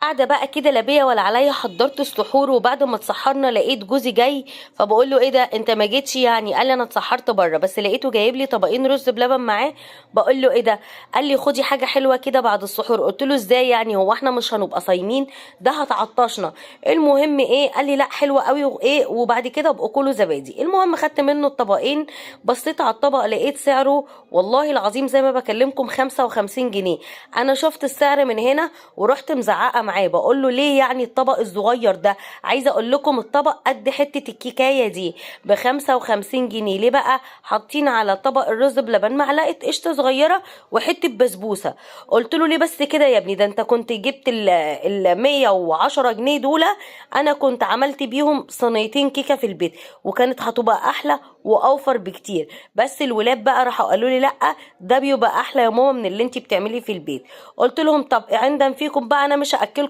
قاعده بقى كده لا بيا ولا عليا، حضرت السحور، وبعد ما اتسحرنا لقيت جوزي جاي. فبقول له ايه ده انت ما جيتش يعني؟ قال لي انا اتسحرت بره، بس لقيته جايب لي طبقين رز بلبن معاه. بقول له ايه ده؟ قال لي خدي حاجه حلوه كده بعد السحور. قلت له ازاي يعني؟ هو احنا مش هنبقى صايمين؟ ده هتعطشنا. المهم ايه، قال لي لا حلوه قوي وايه، وبعد كده ابقوا كلوا زبادي. المهم خدت منه الطبقين. بصيت على الطبق لقيت سعره والله العظيم زي ما بكلمكم 55 جنيه. انا شفت السعر من هنا ورحت مزعقه معاه، بقول له ليه يعني الطبق الصغير ده؟ عايزه اقول لكم الطبق قد حته الكيكايه دي ب 55 جنيه. ليه بقى؟ حاطين على طبق الرز بلبن معلقه قشطه صغيره وحته بسبوسه. قلت له ليه بس كده يا ابني؟ ده انت كنت جبت ال 110 جنيه دول، انا كنت عملت بيهم صينيتين كيكه في البيت، وكانت هتبقى احلى واوفر بكتير. بس الولاد بقى راحوا قالوا لي لا، ده بيبقى احلى يا ماما من اللي انت بتعمليه في البيت. قلت لهم طب عندما فيكم بقى انا مش هاكلكم